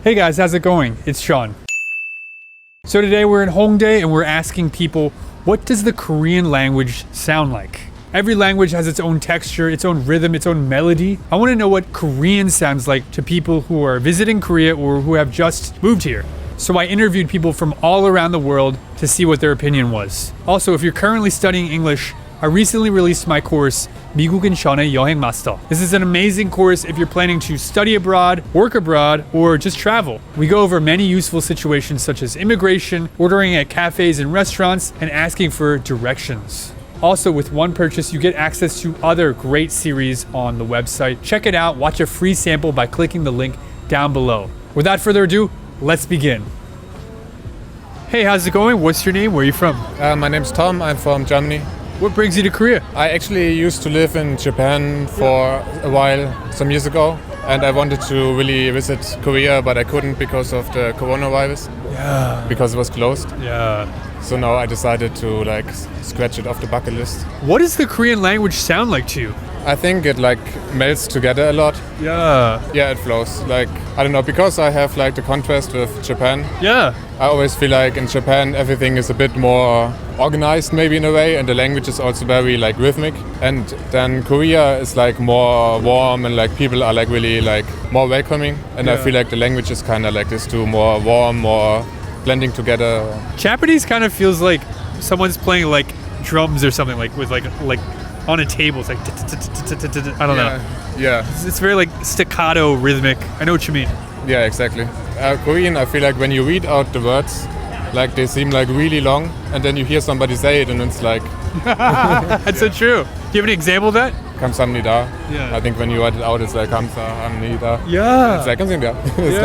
Hey guys, how's it going? It's Sean. So today we're in Hongdae and we're asking people, what does the Korean language sound like? Every language has its own texture, its own rhythm, its own melody. I want to know what Korean sounds like to people who are visiting Korea or who have just moved here. So I interviewed people from all around the world to see what their opinion was. Also, if you're currently studying English, I recently released my course, 미국인에게 여행 마스터. This is an amazing course if you're planning to study abroad, work abroad, or just travel. We go over many useful situations such as immigration, ordering at cafes and restaurants, and asking for directions. Also, with one purchase, you get access to other great series on the website. Check it out, watch a free sample by clicking the link down below. Without further ado, let's begin. Hey, how's it going? What's your name? Where are you from? My name's Tom. I'm from Germany. What brings you to Korea? I actually used to live in Japan for a while, some years ago, and I wanted to really visit Korea, but I couldn't because of the coronavirus. Yeah. Because it was closed. Yeah. So now I decided to scratch it off the bucket list. What does the Korean language sound like to you? I think it melts together a lot. Yeah. Yeah, it flows. I don't know, because I have the contrast with Japan. Yeah. I always feel like in Japan everything is a bit more organized maybe in a way, and the language is also very rhythmic. And then Korea is more warm, and people are really more welcoming. And I feel like the language is kind of like this too, more warm, more blending together. Japanese kind of feels like someone's playing drums or something with on a table. It's I don't know. Yeah. It's very staccato, rhythmic. I know what you mean. Yeah, exactly. Korean, I feel like when you read out the words, they seem really long, and then you hear somebody say it, and it's That's so true. Do you have an example of that? 감사합니다. Yeah. I think when you write it out, it's 감사합니다. Yeah. It's 감사합니다. It's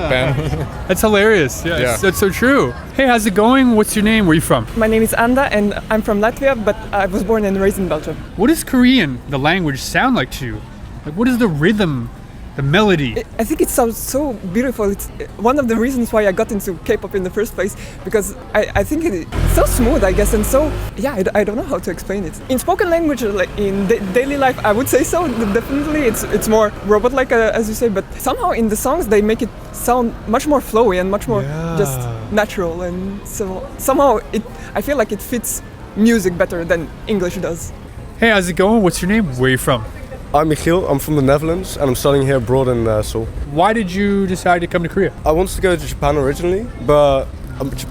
bam. That's hilarious. Yeah. That's so true. Hey, how's it going? What's your name? Where are you from? My name is Anda and I'm from Latvia, but I was born and raised in Belgium. What does Korean, the language, sound like to you? What is the rhythm, the melody? I think it sounds so beautiful. It's one of the reasons why I got into K-pop in the first place, because I think it's so smooth, I guess, and so, I don't know how to explain it. In spoken language, in daily life, I would say so, definitely. It's more robot-like, as you say, but somehow in the songs, they make it sound much more flowy and much more just natural, and so somehow I feel like it fits music better than English does. Hey, how's it going? What's your name? Where are you from? I'm Michiel, I'm from the Netherlands and I'm studying here abroad in Seoul. Why did you decide to come to Korea? I wanted to go to Japan originally, but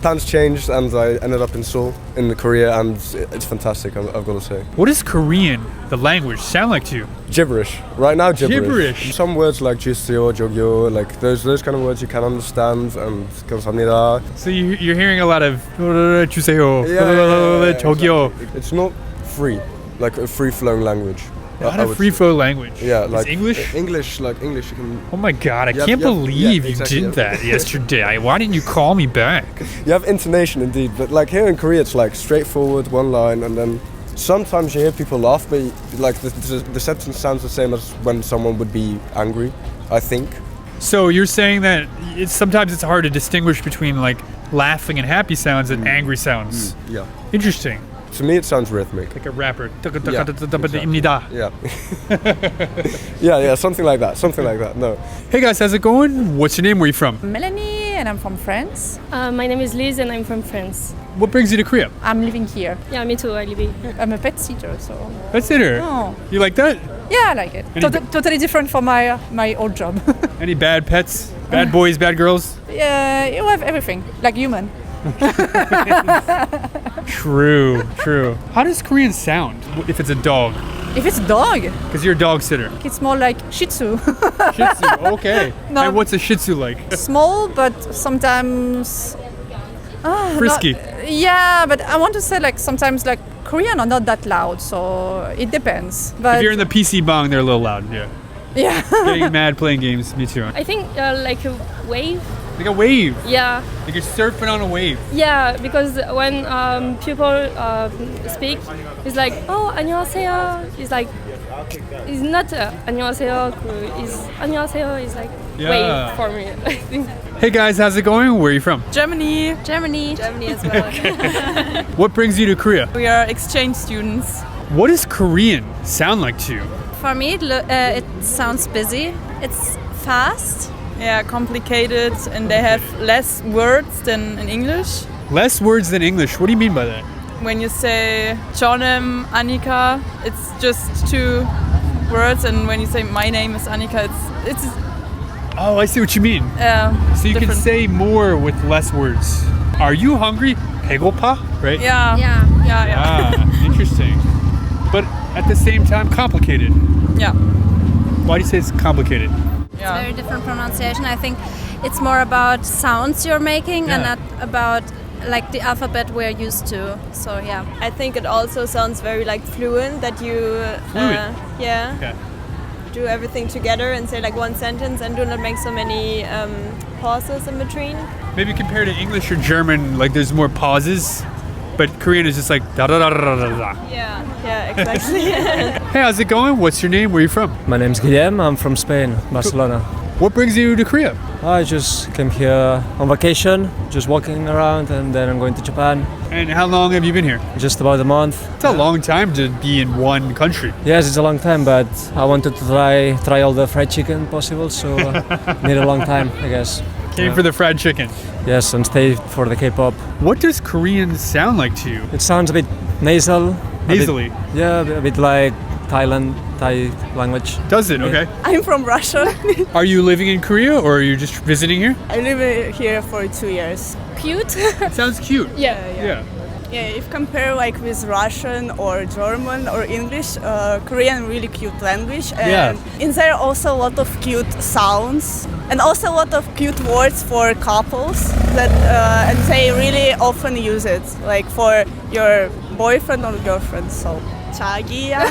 plans changed and I ended up in Seoul, in Korea, and it's fantastic, I've got to say. What does Korean, the language, sound like to you? Gibberish. Right now, gibberish. Some words like 주세요, 저기요, those kind of words you can understand, and 감사합니다. So you're hearing a lot of 주세요, 저기요. Exactly. It's not free, a free-flowing language. Not a free-flow language. Yeah, It's English? English, English you can... Oh my god, I can't believe you did that yesterday. Why didn't you call me back? You have intonation indeed, but here in Korea it's straightforward, one line, and then sometimes you hear people laugh, but the sentence sounds the same as when someone would be angry, I think. So you're saying that sometimes it's hard to distinguish between laughing and happy sounds and angry sounds. Yeah. Interesting. To me, it sounds rhythmic. Like a rapper. Yeah. yeah, something like that. No. Hey guys, how's it going? What's your name? Where are you from? Melanie, and I'm from France. My name is Liz and I'm from France. What brings you to Korea? I'm living here. Yeah, me too, I live here. I'm a pet sitter, so... Pet sitter? Oh. You like that? Yeah, I like it. Totally different from my old job. Any bad pets? Bad boys, bad girls? Yeah, you have everything, like human. True. How does Korean sound if it's a dog? If it's a dog, Because you're a dog sitter. it's more like Shih Tzu. Shih Tzu, okay. No. And what's a Shih Tzu like? Small, but sometimes... Frisky. Yeah, but I want to say sometimes Korean are not that loud, so it depends. But If you're in the PC bong, they're a little loud, yeah. yeah. Getting mad playing games, me too. I think like a wave. Like a wave. Yeah. Like you're surfing on a wave. Yeah, because when people speak, it's like, oh, 안녕하세요. It's not 안녕하세요. It's 안녕하세요. It's wave for me, I think. Hey guys, how's it going? Where are you from? Germany. Germany as well. What brings you to Korea? We are exchange students. What does Korean sound like to you? For me, it sounds busy. It's fast. yeah, complicated, and they have less words than in English. Less words than English. What do you mean by that? When you say Johnem, Annika, it's just 2 words, and when you say my name is Annika, it's Oh, I see what you mean. So you can different. say more with less words. Are you hungry? 배고파? Right? Yeah. Yeah. Yeah. Ah, interesting. But at the same time, complicated. Yeah. Why do you say it's complicated? Yeah. Very different pronunciation. I think it's more about sounds you're making and Yeah. not about like the alphabet we're used to. So yeah. I think it also sounds very like fluent that you Fluent? yeah, do everything together and say like one sentence and do not make so many pauses in between. Maybe compared to English or German, like there's more pauses, but Korean is just like da da da da da da. Yeah, exactly. Hey, how's it going? What's your name? Where are you from? My name's Guillem. I'm from Spain, Barcelona. What brings you to Korea? I just came here on vacation, just walking around, and then I'm going to Japan. And how long have you been here? Just about a month. It's a long time to be in one country. Yes, it's a long time, but I wanted to try all the fried chicken possible, so need a long time, I guess. Came for the fried chicken. Yes, and stayed for the K-pop. What does Korean sound like to you? It sounds a bit nasal. Nasally. Yeah, a bit like Thai language. Does it? Okay. I'm from Russia. Are you living in Korea or are you just visiting here? I live here for 2 years. Cute. Sounds cute. Yeah. Yeah, if compare like with Russian or German or English, Korean really cute language, and Yeah. in there also a lot of cute sounds and also a lot of cute words for couples that and they really often use it like for your boyfriend or girlfriend. So 자기야,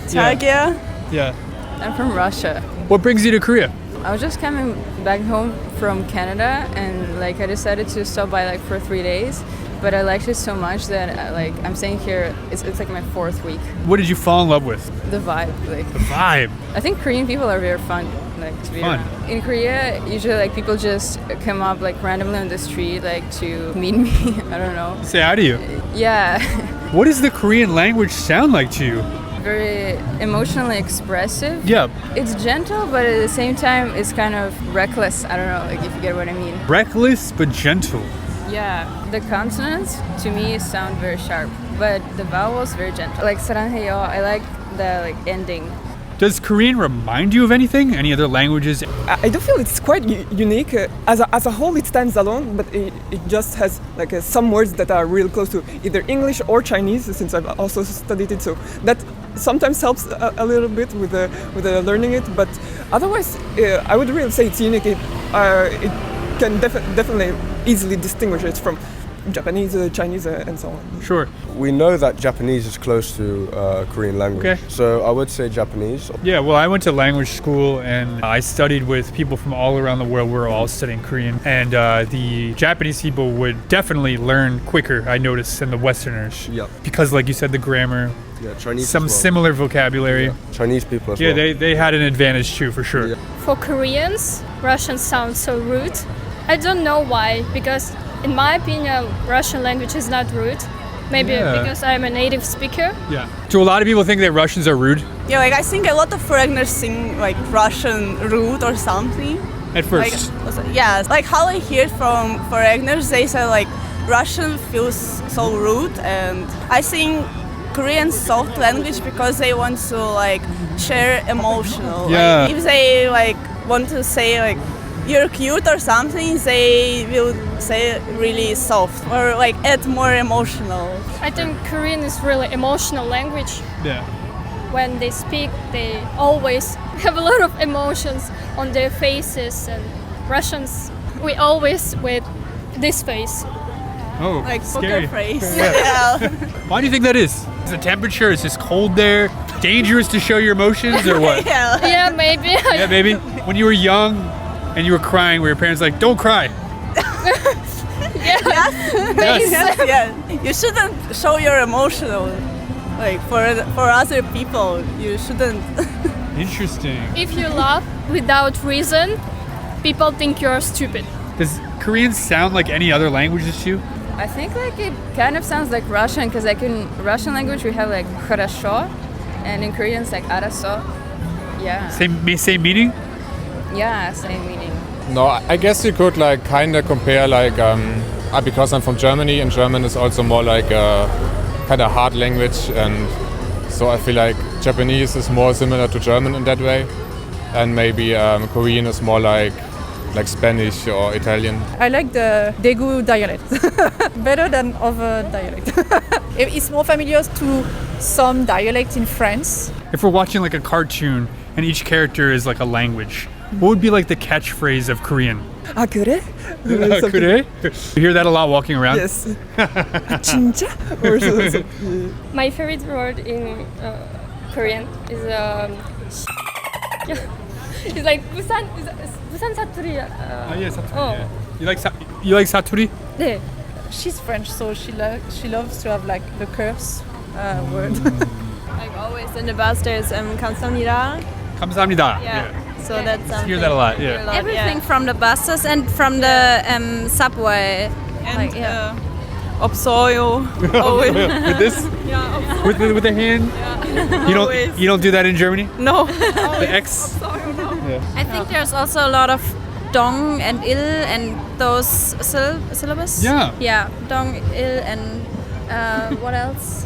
자기야. Yeah. I'm from Russia. What brings you to Korea? I was just coming back home from Canada, and like I decided to stop by like for 3 days, but I liked it so much that like I'm staying here. It's like my 4th week. What did you fall in love with? The vibe, like The vibe. I think Korean people are very fun. Like to be Fun. around. In Korea, usually like people just come up like randomly on the street like to meet me. I don't know. Say hi to you. Yeah, What does the Korean language sound like to you? very emotionally expressive. Yeah. It's gentle, but at the same time, it's kind of reckless. I don't know, like if you get what I mean. Reckless but gentle. Yeah, the consonants to me sound very sharp, but the vowels very gentle. Like 사랑해요, I like the like ending. Does Korean remind you of anything? Any other languages? I do feel it's quite unique. As a whole, it stands alone, but it just has like some words that are real close to either English or Chinese, since I've also studied it. So that sometimes helps a little bit with learning it. But otherwise, I would really say it's unique. It can definitely easily distinguish it from Japanese, Chinese, and so on. Sure. We know that Japanese is close to Korean language. Okay. So I would say Japanese. Yeah, well, I went to language school and I studied with people from all around the world. We were all studying Korean. And the Japanese people would definitely learn quicker, I noticed, than the Westerners. Yep. Because, like you said, the grammar, Yeah, Chinese some as well. similar vocabulary. Yeah. Chinese people as Yeah, well. they had an advantage too, for sure. Yeah. For Koreans, Russian sounds so rude. I don't know why, because in my opinion, Russian language is not rude. Maybe Yeah. because I'm a native speaker. Yeah. Do a lot of people think that Russians are rude Yeah, like I think a lot of foreigners sing like Russian rude or something. at first? Yeah, like how I hear from foreigners, they say like Russian feels so rude, and I think Korean soft language because they want to like share emotional. Yeah. Like, if they like want to say like you're cute or something, they will say really soft or like add more emotional. I think Korean is really emotional language. Yeah. When they speak, they always have a lot of emotions on their faces, and Russians, we always with this face. Oh, Like scary. poker face. Yeah. Yeah. Why do you think that is? Is the temperature? Is this cold there? Dangerous to show your emotions or what? Yeah. Yeah, maybe. Yeah, baby. When you were young and you were crying, were your parents like, "Don't cry"? Yeah. Yes. Yes, yeah. You shouldn't show your emotional. Like for other people, you shouldn't. Interesting. If you laugh without reason, people think you're stupid. Does Korean sound like any other languages to you? I think like it kind of sounds like Russian, because like in Russian language we have like хорошо, and in Korean it's like 알았어. Yeah. Same meaning? Yeah, same meaning. No, I guess you could like kind of compare like because I'm from Germany and German is also more like a kind of hard language, and so I feel like Japanese is more similar to German in that way, and maybe Korean is more like Spanish or Italian. I like the Daegu dialect better than other dialect. It's more familiar to some dialect in France. If we're watching like a cartoon and each character is like a language, what would be like the catchphrase of Korean? 아 그래? 그래? You hear that a lot walking around? Yes. 아 진짜? Or so. My favorite word in Korean is it's like 부산 사투리. Yeah, 사투리. Yeah. You like 사투리? 네. She's French, so she loves to have like the curse word. Like always in the bus there's 감사합니다. 감사합니다. Yeah. So that's something. Hear that a lot. Yeah. Everything from the buses and from the subway. And Like, yeah. 없어요. Always. With this? Yeah. With the hand? Yeah. You don't do that in Germany? No. The X? 없어요, no. I think there's also a lot of dong and il and those syllables. Yeah. Yeah, dong, il, and what else?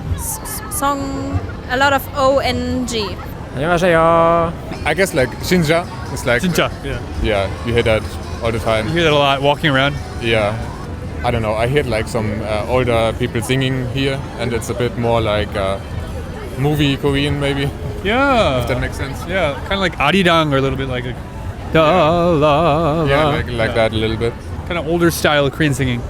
Song. A lot of O and G. 안녕하세요. I guess like Shinja is like 진짜. Yeah. yeah, you hear that all the time. You hear that a lot walking around? Yeah, I don't know. I hear like some older people singing here, and it's a bit more like movie Korean maybe. Yeah. If that makes sense. Yeah, kind of like arirang or a little bit like a da la Yeah, la. like that a little bit. Kind of older style Korean singing.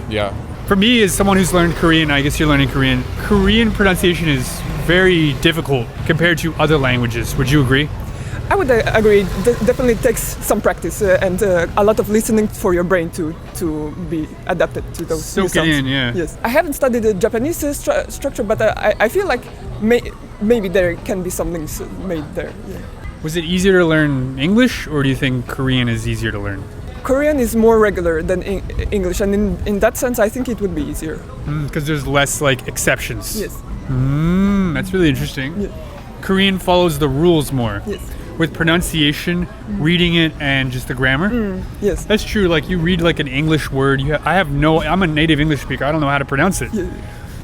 Yeah. For me, as someone who's learned Korean, I guess you're learning Korean. Korean pronunciation is very difficult compared to other languages. Would you agree? I would agree. Definitely takes some practice and a lot of listening for your brain to be adapted to those new Soak it sounds. in, yeah. Yes, I haven't studied the Japanese structure, but I feel like maybe there can be some links made there. Yeah. Was it easier to learn English, or do you think Korean is easier to learn? Korean is more regular than English, and in that sense, I think it would be easier. Because there's less like exceptions. Yes. That's really interesting. Yeah. Korean follows the rules more. Yes. With pronunciation, reading it, and just the grammar. Yes. That's true. Like you read like an English word, I'm a native English speaker. I don't know how to pronounce it. Yeah.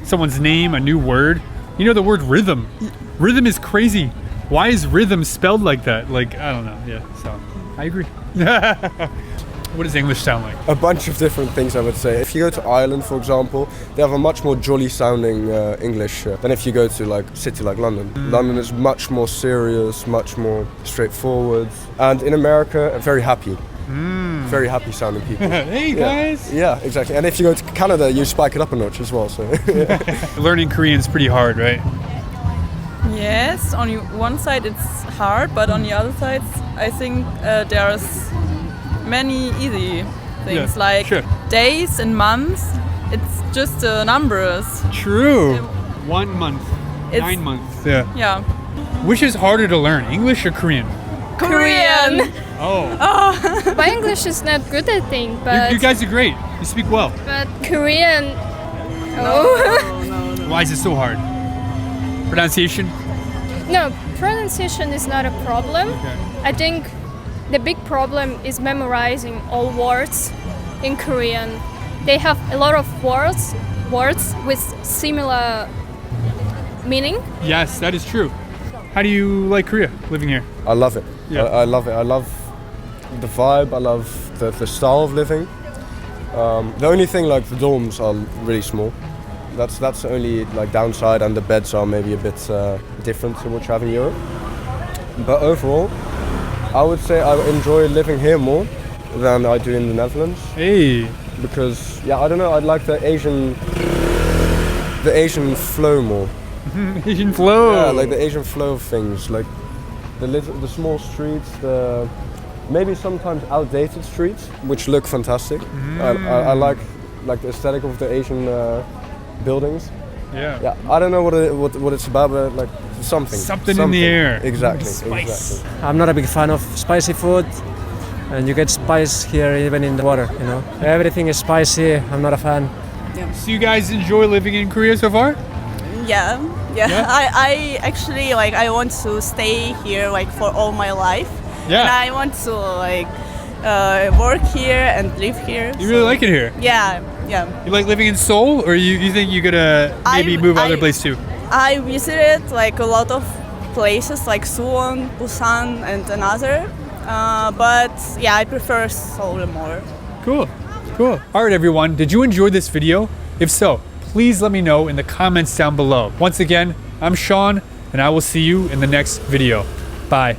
Someone's name, a new word. You know the word rhythm. Rhythm is crazy. Why is rhythm spelled like that? Like I don't know. Yeah. So I agree. What does English sound like? A bunch of different things, I would say. If you go to Ireland, for example, they have a much more jolly sounding English than if you go to like a city like London. London is much more serious, much more straightforward. And in America, very happy. Very happy sounding people. Hey guys! Yeah, exactly. And if you go to Canada, you spike it up a notch as well. So Learning Korean is pretty hard, right? Yes, on one side it's hard, but on the other side, I think there's many easy things like days and months. It's just numbers. True. 1 month. 9 months. Yeah. Yeah. Which is harder to learn, English or Korean? Korean. Oh. My English is not good, I think, but You guys are great. You speak well. but Korean. Why is it so hard? Pronunciation? No, pronunciation is not a problem. I think the big problem is memorizing all words in Korean. They have a lot of words with similar meaning. Yes, that is true. How do you like Korea, living here? I love it. Yeah. I love it. I love the vibe. I love the style of living. The only thing, like the dorms are really small. That's the only like downside, and the beds are maybe a bit different to what you have in Europe. But overall, I would say I enjoy living here more than I do in the Netherlands. Hey. Because I don't know, I'd like the Asian flow more. Asian flow. Yeah, like the Asian flow of things, like the small streets, the maybe sometimes outdated streets, which look fantastic. I like the aesthetic of the Asian buildings. Yeah. I don't know what it's about, but like something in the air. Exactly. Spice. I'm not a big fan of spicy food, and you get spice here even in the water. You know, everything is spicy. I'm not a fan. So you guys enjoy living in Korea so far? Yeah. I actually I want to stay here like for all my life. Yeah. And I want to work here and live here. You really like it here? Yeah. You like living in Seoul, or you think you're gonna maybe move other place too? I visited like a lot of places like Suwon, Busan, and another. But yeah, I prefer Seoul more. Cool. All right, everyone. Did you enjoy this video? If so, please let me know in the comments down below. Once again, I'm Sean, and I will see you in the next video. Bye.